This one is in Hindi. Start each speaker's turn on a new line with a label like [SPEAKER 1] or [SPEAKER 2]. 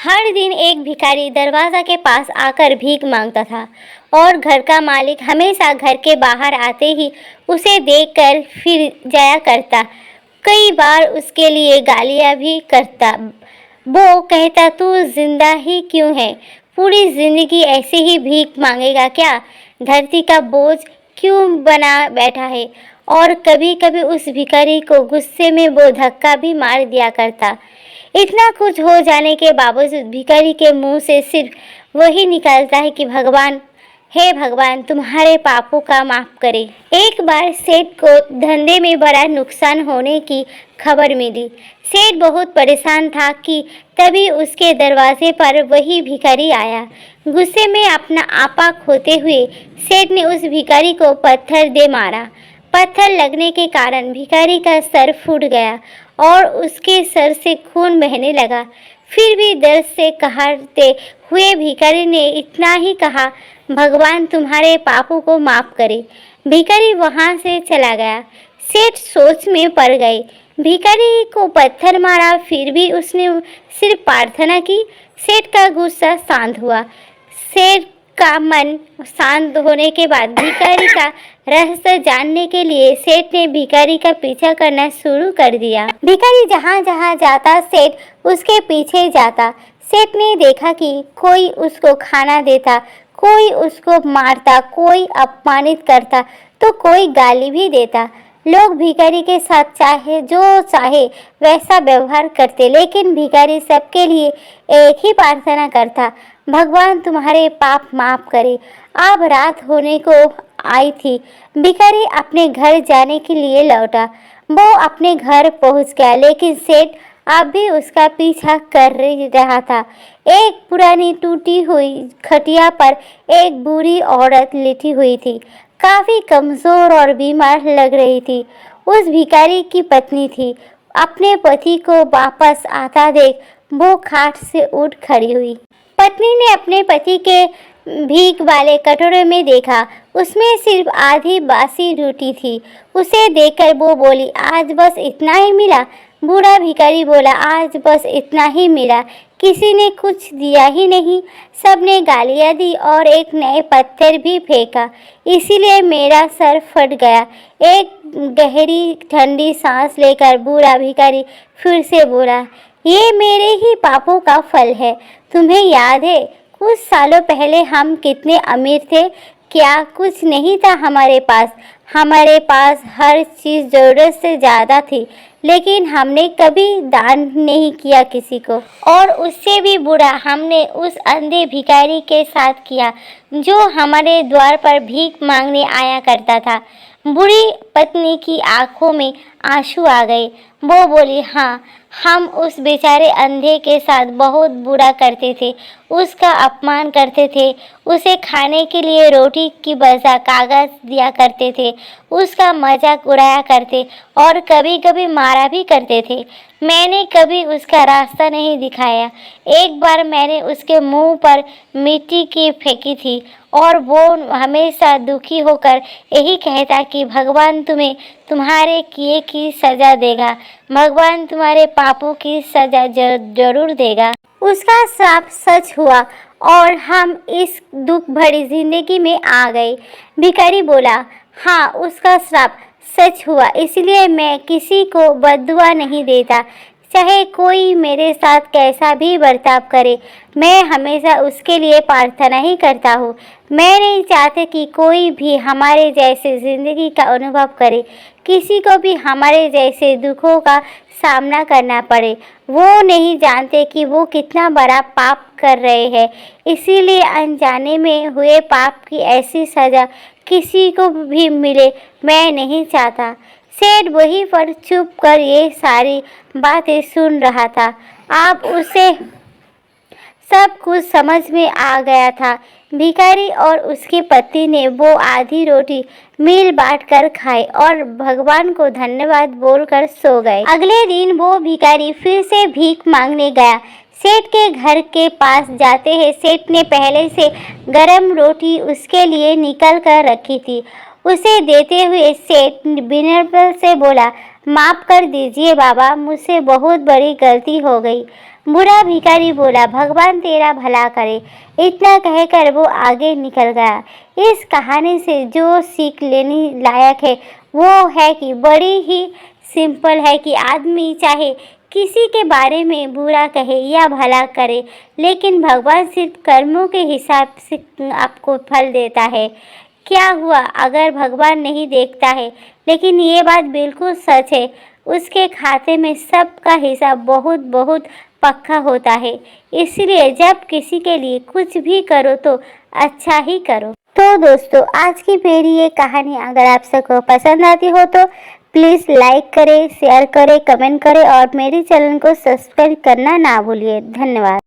[SPEAKER 1] हर दिन एक भिखारी दरवाजा के पास आकर भीख मांगता था और घर का मालिक हमेशा घर के बाहर आते ही उसे देखकर फिर जाया करता। कई बार उसके लिए गालियां भी करता। वो कहता, तू जिंदा ही क्यों है? पूरी जिंदगी ऐसे ही भीख मांगेगा क्या? धरती का बोझ क्यों बना बैठा है? और कभी कभी उस भिखारी को गुस्से में वो धक्का भी मार दिया करता। इतना कुछ हो जाने के बावजूद भिखारी के मुंह से सिर्फ वही निकलता है कि भगवान, हे भगवान, तुम्हारे पापों का माफ करे। एक बार सेठ को धंधे में बड़ा नुकसान होने की खबर मिली। सेठ बहुत परेशान था कि तभी उसके दरवाजे पर वही भिखारी आया। गुस्से में अपना आपा खोते हुए सेठ ने उस भिखारी को पत्थर दे मारा। पत्थर लगने के कारण भिखारी का सर फूट गया और उसके सर से खून बहने लगा। फिर भी दर्द से कहते हुए भिखारी ने इतना ही कहा, भगवान तुम्हारे पापों को माफ करे। भिखारी वहां से चला गया। सेठ सोच में पड़ गए। भिखारी को पत्थर मारा, फिर भी उसने सिर्फ प्रार्थना की। सेठ का गुस्सा शांत हुआ। सेठ का मन शांत होने के बाद भिखारी का रहस्य जानने के लिए सेठ ने भिखारी का पीछा करना शुरू कर दिया। भिखारी जहाँ जहाँ जाता सेठ उसके पीछे जाता। सेठ ने देखा कि कोई उसको खाना देता, कोई उसको मारता, कोई अपमानित करता तो कोई गाली भी देता। लोग भिखारी के साथ चाहे जो चाहे वैसा व्यवहार करते, लेकिन भिखारी सबके लिए एक ही प्रार्थना करता, भगवान तुम्हारे पाप माफ करे। अब रात होने को आई थी। भिखारी अपने घर जाने के लिए लौटा। वो अपने घर पहुंच गया, लेकिन सेठ अब भी उसका पीछा कर रहा था। एक पुरानी टूटी हुई खटिया पर एक बूढ़ी औरत लेटी हुई थी। काफी कमजोर और बीमार लग रही थी। उस भिखारी की पत्नी थी। अपने पति को वापस आता देख वो खाट से उठ खड़ी हुई। पत्नी ने अपने पति के भीख वाले कटोरे में देखा, उसमें सिर्फ आधी बासी रोटी थी। उसे देखकर वो बोली, आज बस इतना ही मिला? बूढ़ा भिखारी बोला, आज बस इतना ही मिला, किसी ने कुछ दिया ही नहीं। सबने गालियां दी और एक नए पत्थर भी फेंका, इसीलिए मेरा सर फट गया। एक गहरी ठंडी सांस लेकर बूढ़ा भिखारी फिर से बोला, ये मेरे ही पापों का फल है। तुम्हें याद है कुछ सालों पहले हम कितने अमीर थे? क्या कुछ नहीं था हमारे पास? हमारे पास हर चीज़ ज़रूरत से ज़्यादा थी, लेकिन हमने कभी दान नहीं किया किसी को। और उससे भी बुरा हमने उस अंधे भिखारी के साथ किया जो हमारे द्वार पर भीख मांगने आया करता था। बूढ़ी पत्नी की आंखों में आंसू आ गए। वो बोली, हाँ, हम उस बेचारे अंधे के साथ बहुत बुरा करते थे, उसका अपमान करते थे, उसे खाने के लिए रोटी की बजाय कागज दिया करते थे, उसका मजाक उड़ाया करते और कभी कभी मारा भी करते थे। मैंने कभी उसका रास्ता नहीं दिखाया। एक बार मैंने उसके मुंह पर मिट्टी की फेंकी थी और वो हमेशा दुखी होकर यही कहता कि भगवान तुम्हें तुम्हारे किए की सज़ा देगा, भगवान तुम्हारे पापों की सज़ा जरूर देगा। उसका श्राप सच हुआ और हम इस दुख भरी जिंदगी में आ गए। भिखारी बोला, हाँ, उसका श्राप सच हुआ, इसलिए मैं किसी को बद्दुआ नहीं देता। चाहे कोई मेरे साथ कैसा भी बर्ताव करे, मैं हमेशा उसके लिए प्रार्थना ही करता हूँ। मैं नहीं चाहती कि कोई भी हमारे जैसे ज़िंदगी का अनुभव करे, किसी को भी हमारे जैसे दुखों का सामना करना पड़े। वो नहीं जानते कि वो कितना बड़ा पाप कर रहे हैं, इसीलिए अनजाने में हुए पाप की ऐसी सज़ा किसी को भी मिले मैं नहीं चाहता। सेठ वहीं पर चुप कर ये सारी बातें सुन रहा था। अब उसे सब कुछ समझ में आ गया था। भिखारी और उसकी पत्नी ने वो आधी रोटी मिल बांट कर खाई और भगवान को धन्यवाद बोलकर सो गए। अगले दिन वो भिखारी फिर से भीख मांगने गया। सेठ के घर के पास जाते ही सेठ ने पहले से गरम रोटी उसके लिए निकल कर रखी थी। उसे देते हुए सेठ विनम्रता से बोला, माफ़ कर दीजिए बाबा, मुझसे बहुत बड़ी गलती हो गई। बूढ़ा भिखारी बोला, भगवान तेरा भला करे। इतना कहकर वो आगे निकल गया। इस कहानी से जो सीख लेने लायक है वो है कि बड़ी ही सिंपल है कि आदमी चाहे किसी के बारे में बुरा कहे या भला करे, लेकिन भगवान सिर्फ कर्मों के हिसाब से आपको फल देता है। क्या हुआ अगर भगवान नहीं देखता है, लेकिन ये बात बिल्कुल सच है, उसके खाते में सबका हिसाब बहुत बहुत पक्का होता है। इसलिए जब किसी के लिए कुछ भी करो तो अच्छा ही करो। तो दोस्तों, आज की मेरी ये कहानी अगर आप सबको पसंद आती हो तो प्लीज़ लाइक करें, शेयर करें, कमेंट करें और मेरे चैनल को सब्सक्राइब करना ना भूलिए। धन्यवाद।